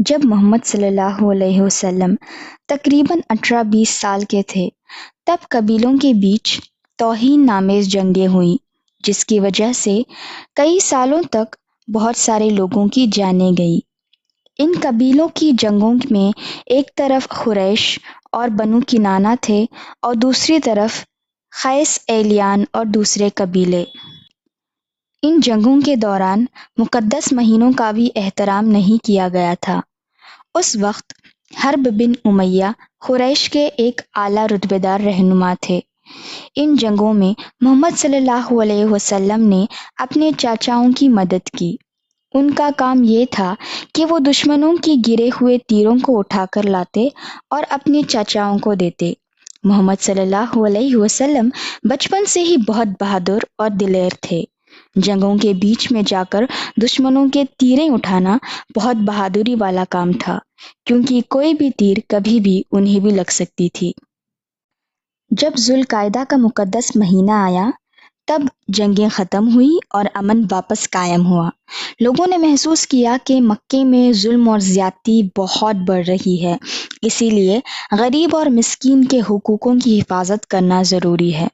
جب محمد صلی اللہ علیہ وسلم تقریباً 18-20 سال کے تھے تب قبیلوں کے بیچ توہین آمیز جنگیں ہوئیں، جس کی وجہ سے کئی سالوں تک بہت سارے لوگوں کی جانیں گئیں۔ ان قبیلوں کی جنگوں میں ایک طرف قریش اور بنو کنانہ تھے اور دوسری طرف قیس ایلیان اور دوسرے قبیلے۔ ان جنگوں کے دوران مقدس مہینوں کا بھی احترام نہیں کیا گیا تھا۔ اس وقت حرب بن امیہ قریش کے ایک اعلیٰ رتبہ دار رہنما تھے۔ ان جنگوں میں محمد صلی اللہ علیہ وسلم نے اپنے چاچاؤں کی مدد کی۔ ان کا کام یہ تھا کہ وہ دشمنوں کی گرے ہوئے تیروں کو اٹھا کر لاتے اور اپنے چاچاؤں کو دیتے۔ محمد صلی اللہ علیہ وسلم بچپن سے ہی بہت بہادر اور دلیر تھے۔ جنگوں کے بیچ میں جا کر دشمنوں کے تیریں اٹھانا بہت بہادری والا کام تھا، کیونکہ کوئی بھی تیر کبھی بھی انہیں بھی لگ سکتی تھی۔ جب ذو القعدہ کا مقدس مہینہ آیا تب جنگیں ختم ہوئیں اور امن واپس قائم ہوا۔ لوگوں نے محسوس کیا کہ مکے میں ظلم اور زیادتی بہت بڑھ رہی ہے، اسی لیے غریب اور مسکین کے حقوقوں کی حفاظت کرنا ضروری ہے۔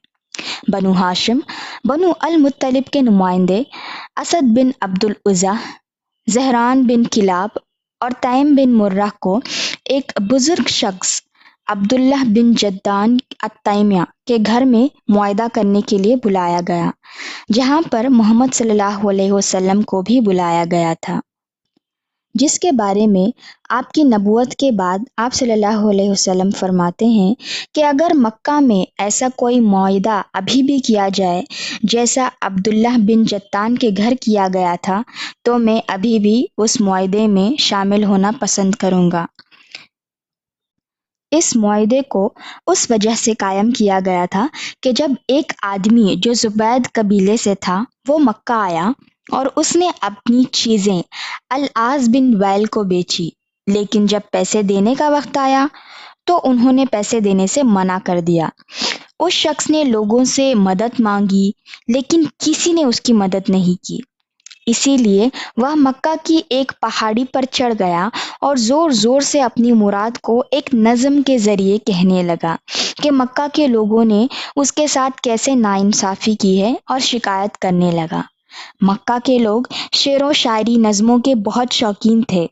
بنو ہاشم، بنو المطلب کے نمائندے اسد بن عبد العزیٰ، زہران بن کلاب اور تیم بن مرہ کو ایک بزرگ شخص عبداللہ بن جدعان التیمیہ کے گھر میں معاہدہ کرنے کے لیے بلایا گیا، جہاں پر محمد صلی اللہ علیہ وسلم کو بھی بلایا گیا تھا، جس کے بارے میں آپ کی نبوت کے بعد آپ صلی اللہ علیہ وسلم فرماتے ہیں کہ اگر مکہ میں ایسا کوئی معاہدہ ابھی بھی کیا جائے جیسا عبداللہ بن جدعان کے گھر کیا گیا تھا تو میں ابھی بھی اس معاہدے میں شامل ہونا پسند کروں گا۔ اس معاہدے کو اس وجہ سے قائم کیا گیا تھا کہ جب ایک آدمی جو زبید قبیلے سے تھا وہ مکہ آیا اور اس نے اپنی چیزیں العاص بن وائل کو بیچی، لیکن جب پیسے دینے کا وقت آیا تو انہوں نے پیسے دینے سے منع کر دیا۔ اس شخص نے لوگوں سے مدد مانگی لیکن کسی نے اس کی مدد نہیں کی، اسی لیے وہ مکہ کی ایک پہاڑی پر چڑھ گیا اور زور زور سے اپنی مراد کو ایک نظم کے ذریعے کہنے لگا کہ مکہ کے لوگوں نے اس کے ساتھ کیسے ناانصافی کی ہے اور شکایت کرنے لگا۔ مکہ کے لوگ شعر و شاعری نظموں کے بہت شوقین تھے،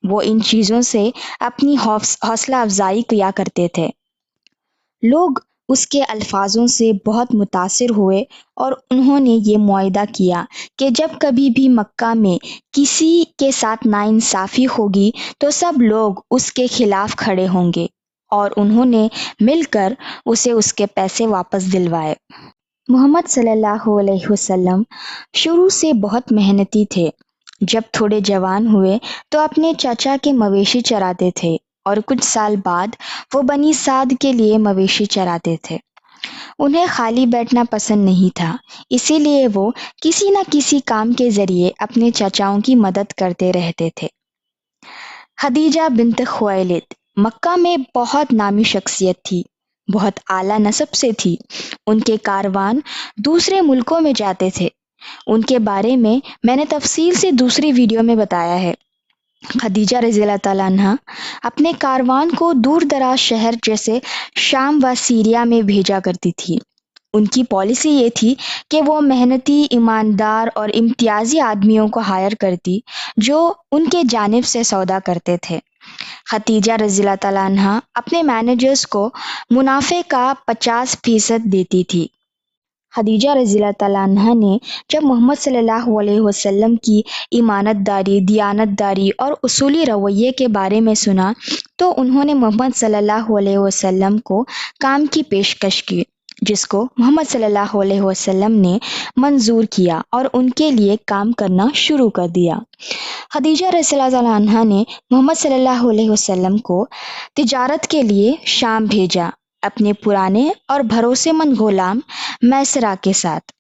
وہ ان چیزوں سے اپنی حوصلہ افزائی کیا کرتے تھے۔ لوگ اس کے الفاظوں سے بہت متاثر ہوئے اور انہوں نے یہ معاہدہ کیا کہ جب کبھی بھی مکہ میں کسی کے ساتھ ناانصافی ہوگی تو سب لوگ اس کے خلاف کھڑے ہوں گے، اور انہوں نے مل کر اسے اس کے پیسے واپس دلوائے۔ محمد صلی اللہ علیہ وسلم شروع سے بہت محنتی تھے۔ جب تھوڑے جوان ہوئے تو اپنے چاچا کے مویشی چراتے تھے اور کچھ سال بعد وہ بنی سعد کے لیے مویشی چراتے تھے۔ انہیں خالی بیٹھنا پسند نہیں تھا، اسی لیے وہ کسی نہ کسی کام کے ذریعے اپنے چاچاؤں کی مدد کرتے رہتے تھے۔ خدیجہ بنت خویلد مکہ میں بہت نامی شخصیت تھی، بہت اعلیٰ نسب سے تھی۔ ان کے کاروان دوسرے ملکوں میں جاتے تھے، ان کے بارے میں نے تفصیل سے دوسری ویڈیو میں بتایا ہے۔ خدیجہ رضی اللہ تعالیٰ عنہ اپنے کاروان کو دور دراز شہر جیسے شام و سیریا میں بھیجا کرتی تھی۔ ان کی پالیسی یہ تھی کہ وہ محنتی، ایماندار اور امتیازی آدمیوں کو ہائر کرتی جو ان کے جانب سے سودا کرتے تھے۔ خدیجہ رضی اللہ تعالیٰ عنہ اپنے مینیجرز کو منافع کا 50% دیتی تھی۔ خدیجہ رضی اللہ تعالیٰ عنہ نے جب محمد صلی اللہ علیہ وسلم کی ایمانت داری، دیانت داری اور اصولی رویے کے بارے میں سنا تو انہوں نے محمد صلی اللہ علیہ وسلم کو کام کی پیشکش کی، جس کو محمد صلی اللہ علیہ وسلم نے منظور کیا اور ان کے لیے کام کرنا شروع کر دیا۔ خدیجہ رضی اللہ تعالیٰ عنہ نے محمد صلی اللہ علیہ وسلم کو تجارت کے لیے شام بھیجا اپنے پرانے اور بھروسے مند غلام میسرہ کے ساتھ۔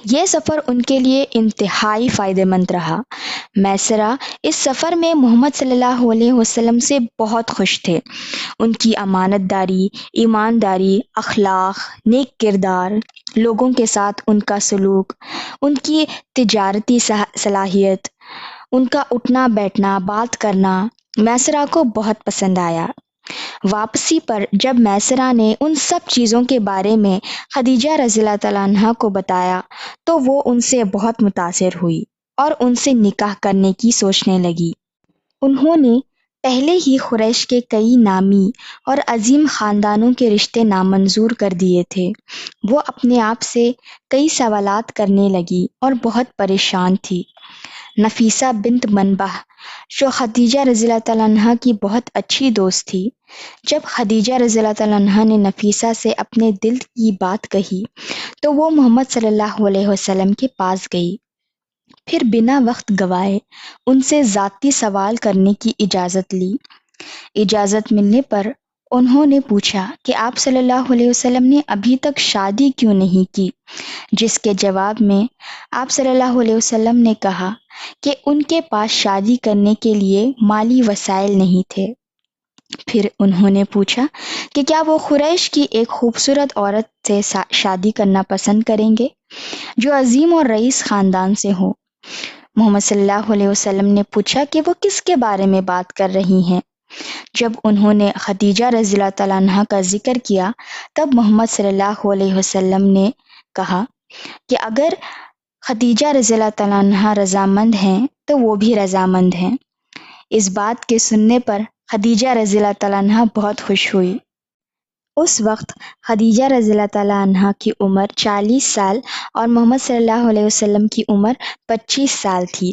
یہ سفر ان کے لیے انتہائی فائدہ مند رہا۔ میسرہ اس سفر میں محمد صلی اللہ علیہ وسلم سے بہت خوش تھے۔ ان کی امانت داری، ایمانداری، اخلاق، نیک کردار، لوگوں کے ساتھ ان کا سلوک، ان کی تجارتی صلاحیت، ان کا اٹھنا بیٹھنا، بات کرنا، میسرہ کو بہت پسند آیا۔ واپسی پر جب میسرہ نے ان سب چیزوں کے بارے میں خدیجہ رضی اللہ تعالیٰ عنہ کو بتایا تو وہ ان سے بہت متاثر ہوئی اور ان سے نکاح کرنے کی سوچنے لگی۔ انہوں نے پہلے ہی قریش کے کئی نامی اور عظیم خاندانوں کے رشتے نامنظور کر دیے تھے۔ وہ اپنے آپ سے کئی سوالات کرنے لگی اور بہت پریشان تھی۔ نفیسہ بنت منبع جو خدیجہ رضی اللہ تعالیٰ عنہ کی بہت اچھی دوست تھی، جب خدیجہ رضی اللہ تعالیٰ عنہ نے نفیسہ سے اپنے دل کی بات کہی تو وہ محمد صلی اللہ علیہ وسلم کے پاس گئی۔ پھر بنا وقت گوائے ان سے ذاتی سوال کرنے کی اجازت لی۔ اجازت ملنے پر انہوں نے پوچھا کہ آپ صلی اللہ علیہ وسلم نے ابھی تک شادی کیوں نہیں کی، جس کے جواب میں آپ صلی اللہ علیہ وسلم نے کہا کہ ان کے پاس شادی کرنے کے لیے مالی وسائل نہیں تھے۔ پھر انہوں نے پوچھا کہ کیا وہ قریش کی ایک خوبصورت عورت سے شادی کرنا پسند کریں گے جو عظیم اور رئیس خاندان سے ہو۔ محمد صلی اللہ علیہ وسلم نے پوچھا کہ وہ کس کے بارے میں بات کر رہی ہیں۔ جب انہوں نے خدیجہ رضی اللہ تعالیٰ عنہ کا ذکر کیا تب محمد صلی اللہ علیہ وسلم نے کہا کہ اگر خدیجہ رضی اللہ تعالیٰ عنہ رضامند ہیں تو وہ بھی رضامند ہیں۔ اس بات کے سننے پر خدیجہ رضی اللہ تعالیٰ عنہ بہت خوش ہوئی۔ اس وقت خدیجہ رضی اللہ تعالیٰ عنہ کی عمر 40 سال اور محمد صلی اللہ علیہ وسلم کی عمر 25 سال تھی۔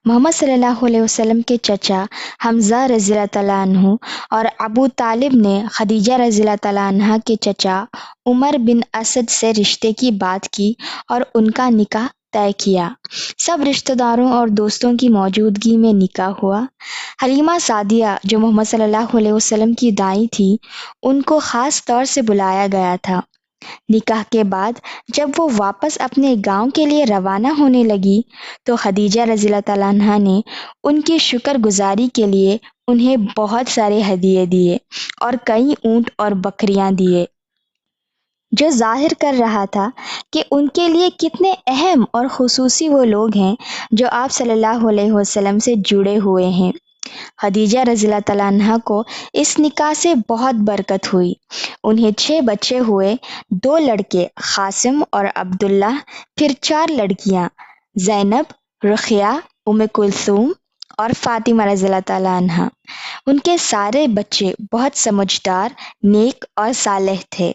محمد صلی اللہ علیہ وسلم کے چچا حمزہ رضی اللہ تعالیٰ عنہ اور ابو طالب نے خدیجہ رضی اللہ تعالیٰ عنہ کے چچا عمر بن اسد سے رشتے کی بات کی اور ان کا نکاح طے کیا۔ سب رشتہ داروں اور دوستوں کی موجودگی میں نکاح ہوا۔ حلیمہ سعدیہ جو محمد صلی اللہ علیہ وسلم کی دائی تھی، ان کو خاص طور سے بلایا گیا تھا۔ نکاح کے بعد جب وہ واپس اپنے گاؤں کے لیے روانہ ہونے لگی تو خدیجہ رضی اللہ تعالیٰ عنہ نے ان کی شکر گزاری کے لیے انہیں بہت سارے ہدیے دیے اور کئی اونٹ اور بکریاں دیے، جو ظاہر کر رہا تھا کہ ان کے لیے کتنے اہم اور خصوصی وہ لوگ ہیں جو آپ صلی اللہ علیہ وسلم سے جڑے ہوئے ہیں۔ خدیجہ رضی اللہ تعالیٰ عنہ کو اس نکاح سے بہت برکت ہوئی۔ انہیں 6 بچے ہوئے، 2 لڑکے قاسم اور عبداللہ، پھر 4 لڑکیاں زینب، رقیہ، ام کلثوم اور فاطمہ رضی اللہ تعالیٰ عنہ۔ ان کے سارے بچے بہت سمجھدار، نیک اور صالح تھے۔